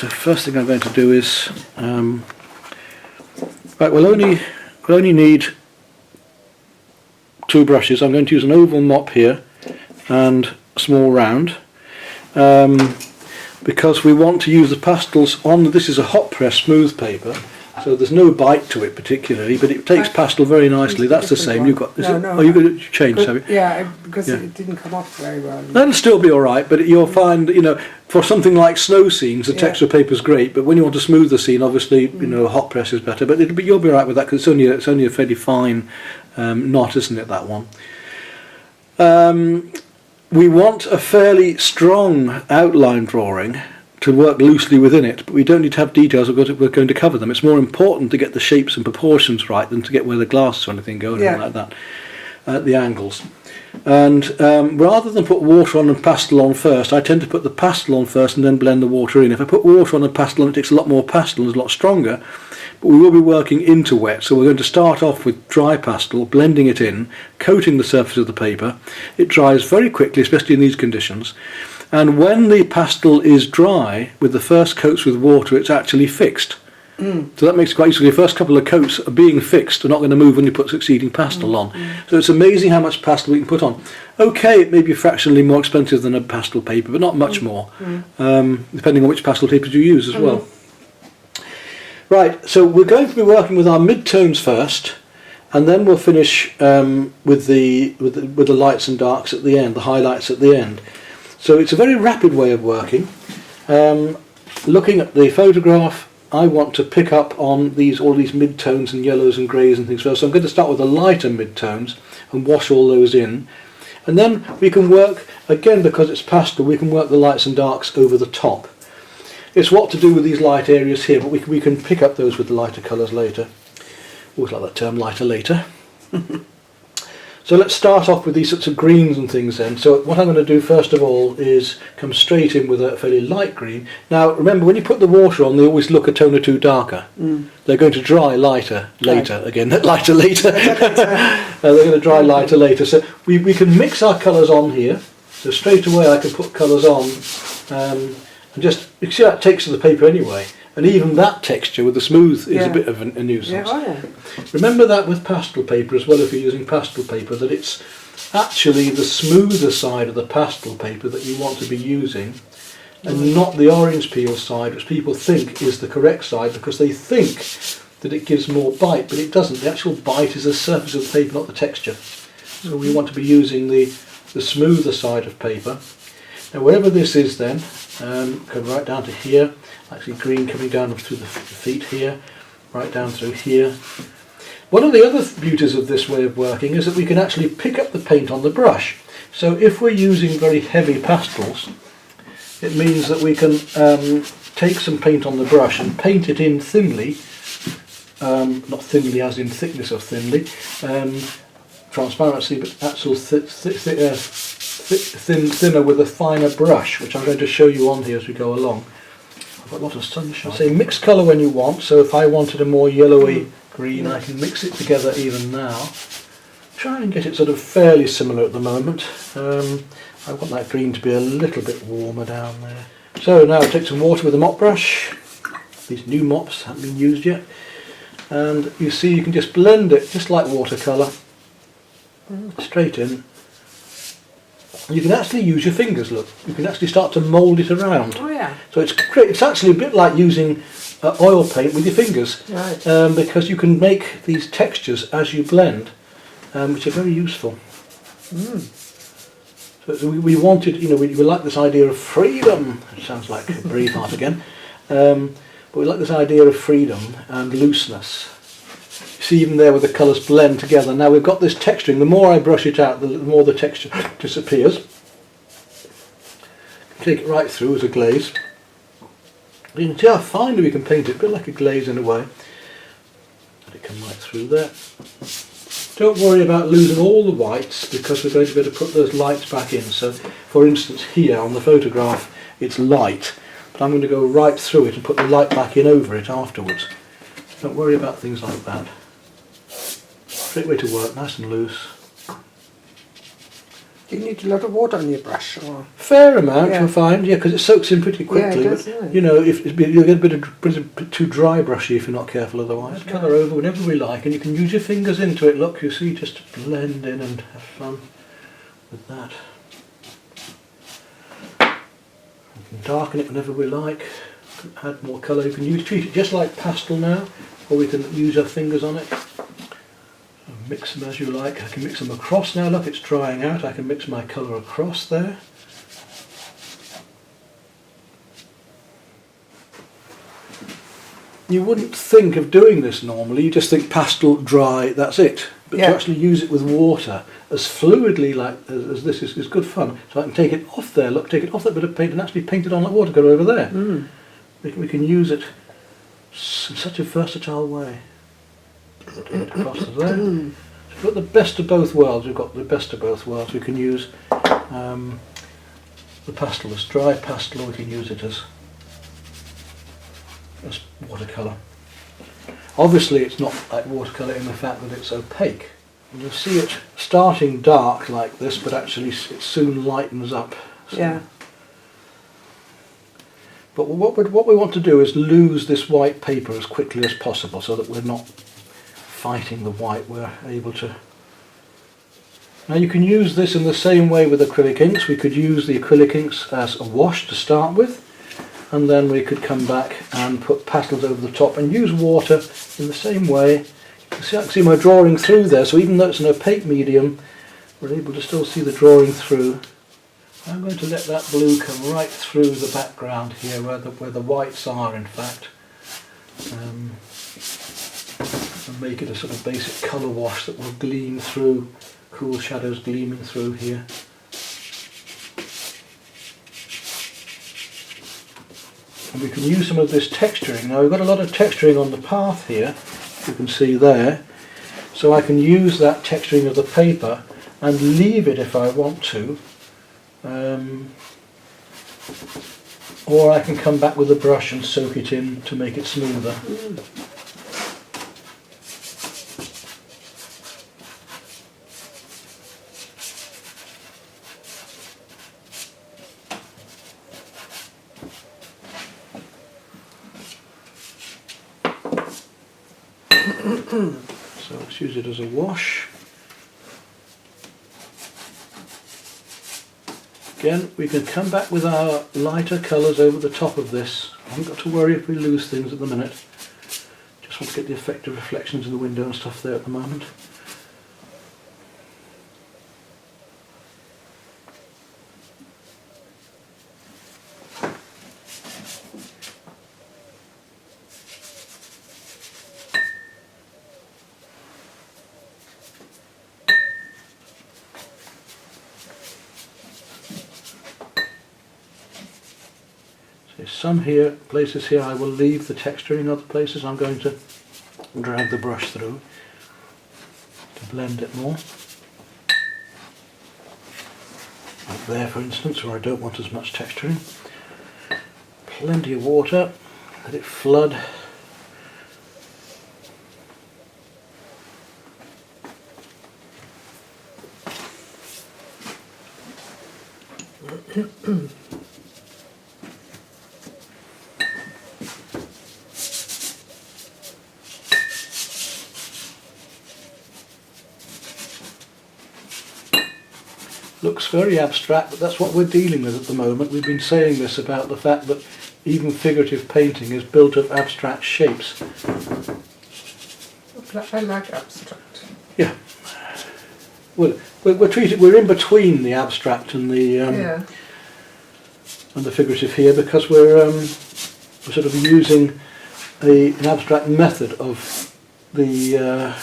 so first thing I'm going to do is, right, we'll only need 2 brushes. I'm going to use an oval mop here and a small round, because we want to use the pastels on, this is a hot press smooth paper, so there's no bite to it particularly, but it takes pastel very nicely. That's the same. You've got, oh, you've got it changed, have you? Yeah, because it didn't come off very well. That'll still be all right, but you'll find, you know, for something like snow scenes, the texture paper is great. But when you want to smooth the scene, obviously, you know, hot press is better. But you'll be all right with that because it's only a fairly fine knot, isn't it? That one. We want a fairly strong outline drawing to work loosely within it, but we don't need to have details. We're going to cover them. It's more important to get the shapes and proportions right than to get where the glasses or anything go, anything like that, the angles. And rather than put water on and pastel on first, I tend to put the pastel on first and then blend the water in. If I put water on and pastel on, it takes a lot more pastel and is a lot stronger, but we will be working into wet, so we're going to start off with dry pastel, blending it in, coating the surface of the paper. It dries very quickly, especially in these conditions. And when the pastel is dry, with the first coats with water, it's actually fixed. So that makes it quite easy. The first couple of coats are being fixed, they're not going to move when you put succeeding pastel on. So it's amazing how much pastel we can put on. Okay, it may be fractionally more expensive than a pastel paper, but not much more, depending on which pastel papers you use as well. Right, so we're going to be working with our mid-tones first, and then we'll finish with the lights and darks at the end, the highlights at the end. So it's a very rapid way of working. Looking at the photograph, I want to pick up on all these mid-tones and yellows and greys and things first. So I'm going to start with the lighter mid-tones and wash all those in. And then we can work, again because it's pastel, we can work the lights and darks over the top. It's what to do with these light areas here, but we can pick up those with the lighter colours later. Always like that term, lighter later. So let's start off with these sorts of greens and things then. So what I'm going to do first of all is come straight in with a fairly light green. Now remember, when you put the water on, they always look a tone or two darker. They're going to dry lighter later, again, lighter later. They're going to dry lighter later. So we can mix our colours on here. So straight away I can put colours on and just, you see how it takes to the paper anyway. And even that texture with the smooth is a bit of a nuisance. Remember that with pastel paper as well, if you're using pastel paper, that it's actually the smoother side of the pastel paper that you want to be using, and not the orange peel side, which people think is the correct side because they think that it gives more bite, but it doesn't. The actual bite is the surface of the paper, not the texture. So we want to be using the smoother side of paper. Now wherever this is then, come right down to here. Actually green coming down through the feet here, right down through here. One of the other beauties of this way of working is that we can actually pick up the paint on the brush. So if we're using very heavy pastels, it means that we can take some paint on the brush and paint it in thinly, not thinly as in thickness of thinly, transparency, but actual thinner with a finer brush, which I'm going to show you on here as we go along. I've got a lot of sunshine. Say mix colour when you want, so if I wanted a more yellowy green I can mix it together even now. Try and get it sort of fairly similar at the moment. I want that green to be a little bit warmer down there. So now I take some water with a mop brush. These new mops haven't been used yet. And you see you can just blend it just like watercolour. Straight in. You can actually use your fingers, look. You can actually start to mould it around. Oh yeah. So it's great. It's actually a bit like using oil paint with your fingers. Right. Because you can make these textures as you blend, which are very useful. So we wanted, you know, we like this idea of freedom. It sounds like Braveheart again. But we like this idea of freedom and looseness. See, even there where the colours blend together. Now we've got this texturing. The more I brush it out, the more the texture disappears. Take it right through as a glaze. You can see how finely we can paint it, a bit like a glaze in a way. Let it come right through there. Don't worry about losing all the whites because we're going to be able to put those lights back in. So, for instance, here on the photograph, it's light, but I'm going to go right through it and put the light back in over it afterwards. Don't worry about things like that. Great way to work, nice and loose. Do you need a lot of water on your brush? Or? Fair amount, you'll find, because it soaks in pretty quickly. Yeah, it does, but, you know, you'll get a bit too dry brushy if you're not careful otherwise. Okay. Colour over whenever we like, and you can use your fingers into it, look, you see, just to blend in and have fun with that. We can darken it whenever we like, add more colour. You can treat it just like pastel now, or we can use our fingers on it. Mix them as you like. I can mix them across now, look, it's drying out. I can mix my colour across there. You wouldn't think of doing this normally, you just think pastel, dry, that's it. But to actually use it with water as fluidly like as this is good fun. So I can take it off there, look, take it off that bit of paint and actually paint it on like watercolour over there. Mm. We can use it in such a versatile way. Take it across to there. So we've got the best of both worlds. We've got the best of both worlds. We can use the pastel as dry pastel, or we can use it as watercolour. Obviously it's not like watercolour in the fact that it's opaque. And you'll see it starting dark like this, but actually it soon lightens up. So. Yeah. But what we want to do is lose this white paper as quickly as possible so that we're not fighting the white, we're able to... Now you can use this in the same way with acrylic inks. We could use the acrylic inks as a wash to start with, and then we could come back and put pastels over the top and use water in the same way. You can see, I can see my drawing through there, so even though it's an opaque medium, we're able to still see the drawing through. I'm going to let that blue come right through the background here, where the whites are in fact, and make it a sort of basic colour wash that will gleam through, cool shadows gleaming through here. And we can use some of this texturing. Now we've got a lot of texturing on the path here, you can see there, so I can use that texturing of the paper and leave it if I want to. Or I can come back with a brush and soak it in to make it smoother. So let's use it as a wash. Again, we can come back with our lighter colours over the top of this. I haven't got to worry if we lose things at the minute. Just want to get the effect of reflections in the window and stuff there at the moment. Some places here I will leave the texturing, other places I'm going to drag the brush through to blend it more. Like there for instance, where I don't want as much texturing. Plenty of water, let it flood. Looks very abstract, but that's what we're dealing with at the moment. We've been saying this about the fact that even figurative painting is built of abstract shapes. I like abstract. Yeah. Well, we're in between the abstract and the and the figurative here, because we're sort of using an abstract method of the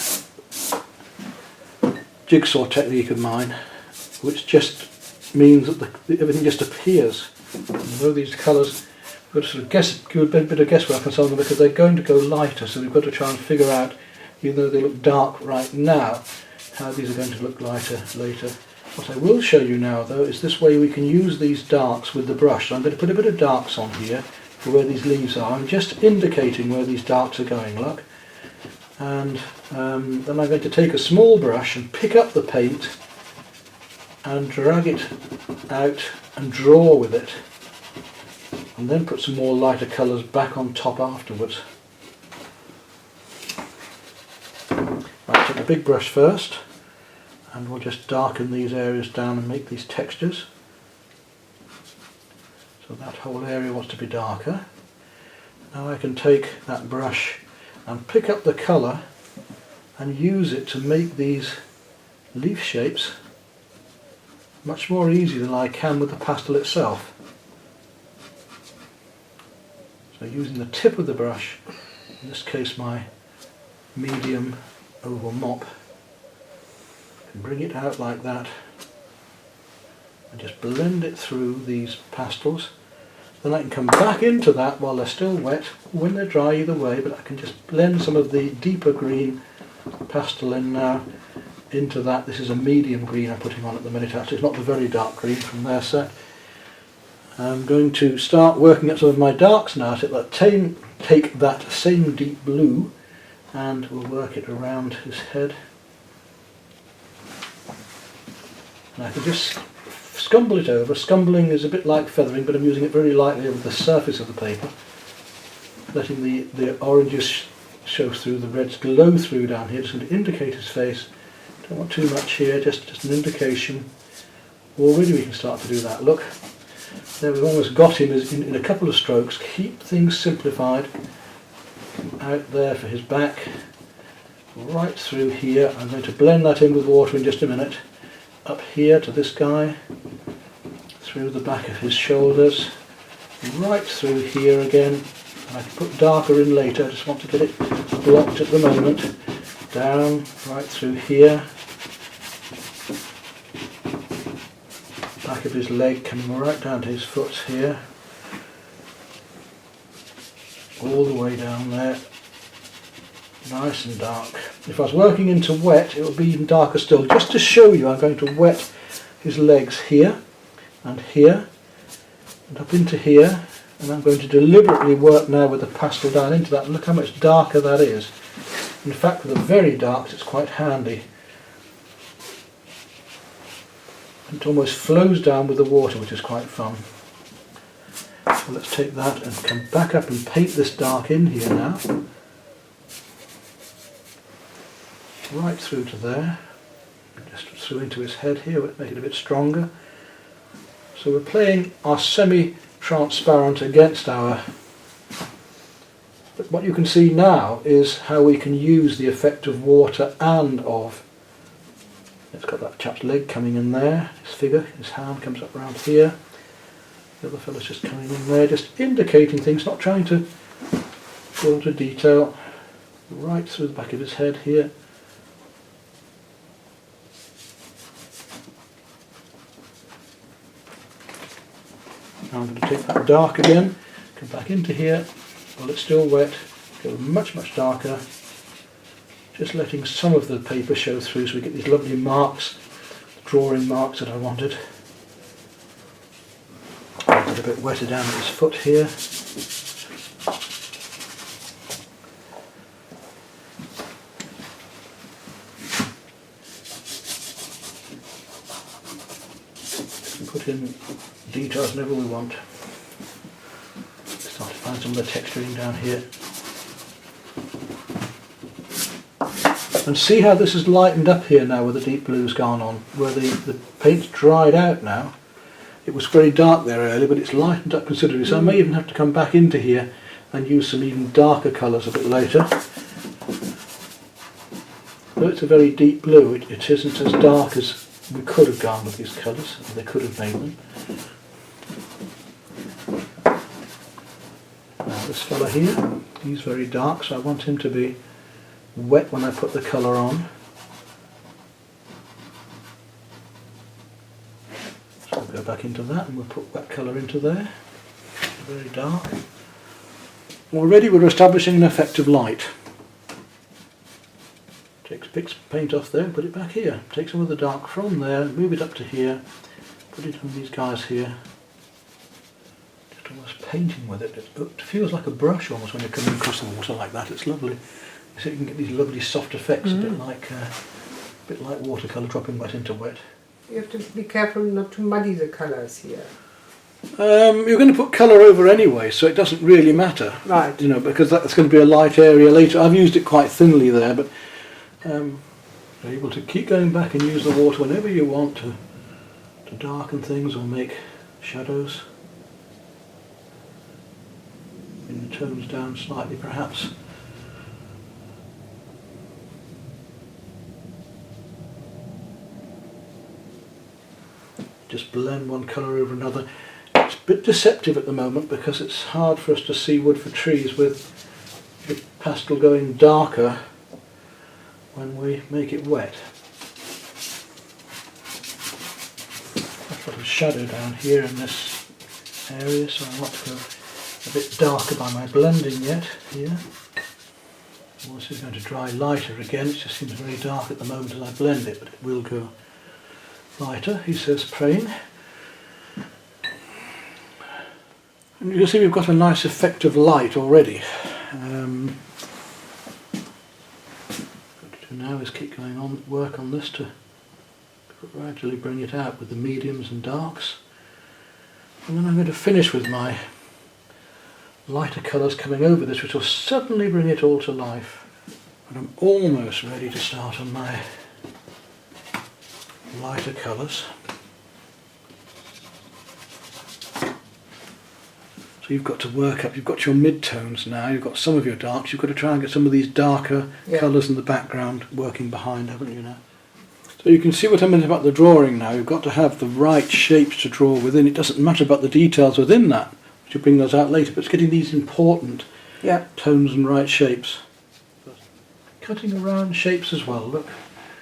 jigsaw technique of mine, which just means that everything just appears. Although these colours, we've got to sort of give a bit of guesswork on some of them, because they're going to go lighter, so we've got to try and figure out, even though they look dark right now, how these are going to look lighter later. What I will show you now though is this way we can use these darks with the brush. So I'm going to put a bit of darks on here for where these leaves are. I'm just indicating where these darks are going, look. And then I'm going to take a small brush and pick up the paint and drag it out and draw with it, and then put some more lighter colours back on top afterwards. Right, take the big brush first, and we'll just darken these areas down and make these textures. So that whole area wants to be darker. Now I can take that brush and pick up the colour and use it to make these leaf shapes much more easy than I can with the pastel itself. So using the tip of the brush, in this case my medium oval mop, I can bring it out like that and just blend it through these pastels. Then I can come back into that while they're still wet, when they're dry either way, but I can just blend some of the deeper green pastel in now into that. This is a medium green I'm putting on at the minute, actually it's not the very dark green from their set. I'm going to start working at some of my darks now, so take that same deep blue and we'll work it around his head. And I can just scumble it over. Scumbling is a bit like feathering, but I'm using it very lightly over the surface of the paper, letting the oranges show through, the reds glow through down here. Just going to indicate his face. Don't want too much here, just an indication. Already we can start to do that. Look, there we've almost got him in a couple of strokes. Keep things simplified. Out there for his back, right through here. I'm going to blend that in with water in just a minute. Up here to this guy, through the back of his shoulders, right through here again. And I can put darker in later, I just want to get it blocked at the moment. Down, right through here. Back of his leg coming right down to his foot here. All the way down there. Nice and dark. If I was working into wet, it would be even darker still. Just to show you, I'm going to wet his legs here and here and up into here, and I'm going to deliberately work now with the pastel down into that. Look how much darker that is. In fact, with the very darks, it's quite handy. It almost flows down with the water, which is quite fun. So let's take that and come back up and paint this dark in here now. Right through to there, just through into his head here, make it a bit stronger. So we're playing our semi-transparent against our... But what you can see now is how we can use the effect of water and of... It's got that chap's leg coming in there, his figure, his hand comes up around here. The other fellow's just coming in there, just indicating things, not trying to go into detail. Right through the back of his head here. Now I'm going to take that dark again, come back into here, while it's still wet, go much darker, just letting some of the paper show through so we get these lovely marks, drawing marks that I wanted. A little bit wetter down at his foot here. Put in details whenever we want. Start to find some of the texturing down here. And see how this has lightened up here now where the deep blue's gone on, where the paint's dried out now. It was very dark there earlier, but it's lightened up considerably, so I may even have to come back into here and use some even darker colours a bit later. Though it's a very deep blue, it isn't as dark as we could have gone with these colours, or they could have made them. Now this fella here, he's very dark, so I want him to be wet when I put the colour on. So we'll go back into that and we'll put wet colour into there. Very dark. Already we're establishing an effect of light. Pick some paint off there and put it back here. Take some of the dark from there, move it up to here, put it on these guys here. Just almost painting with it. It feels like a brush almost when you're coming across the water like that. It's lovely. So you can get these lovely soft effects, a bit like watercolour dropping wet into wet. You have to be careful not to muddy the colours here. You're going to put colour over anyway, so it doesn't really matter. Right. You know, because that's going to be a light area later. I've used it quite thinly there, but you're able to keep going back and use the water whenever you want to darken things or make shadows. Bring the tones down slightly, perhaps. Just blend one colour over another. It's a bit deceptive at the moment because it's hard for us to see wood for trees with the pastel going darker when we make it wet. I've got a shadow down here in this area, so I want to go a bit darker by my blending yet here. This is going to dry lighter again. It just seems very dark at the moment as I blend it, but it will go lighter, he says, praying. And you can see we've got a nice effect of light already. What to do now is keep going on, work on this to gradually bring it out with the mediums and darks. And then I'm going to finish with my lighter colours coming over this, which will suddenly bring it all to life. And I'm almost ready to start on my lighter colours. So you've got to work up, you've got your mid-tones now, you've got some of your darks, you've got to try and get some of these darker colours in the background working behind, haven't you now? So you can see what I meant about the drawing now. You've got to have the right shapes to draw within. It doesn't matter about the details within that, which you'll bring those out later, but it's getting these important tones and right shapes. Cutting around shapes as well, look.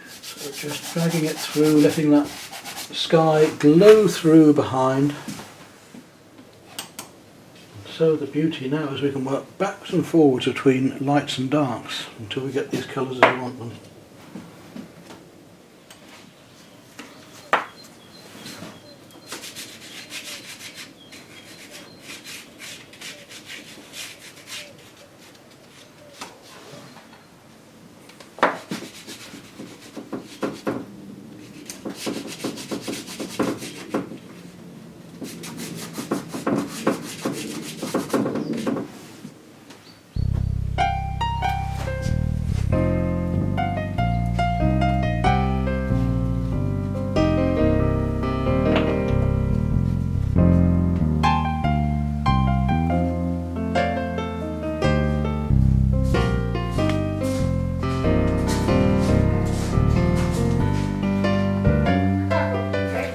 So just dragging it through, letting that sky glow through behind. So the beauty now is we can work backwards and forwards between lights and darks until we get these colours as we want them.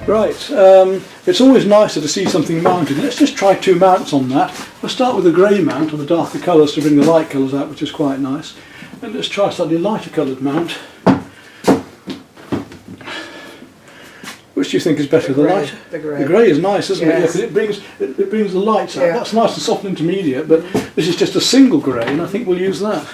Right, it's always nicer to see something mounted. Let's just try two mounts on that. We'll start with a grey mount on the darker colours to bring the light colours out, which is quite nice. And let's try a slightly lighter coloured mount. Which do you think is better, the lighter? The grey. The grey is nice, isn't it? Yes. Yeah, because it brings the lights out. Yeah. That's nice and soft and intermediate, but this is just a single grey, and I think we'll use that.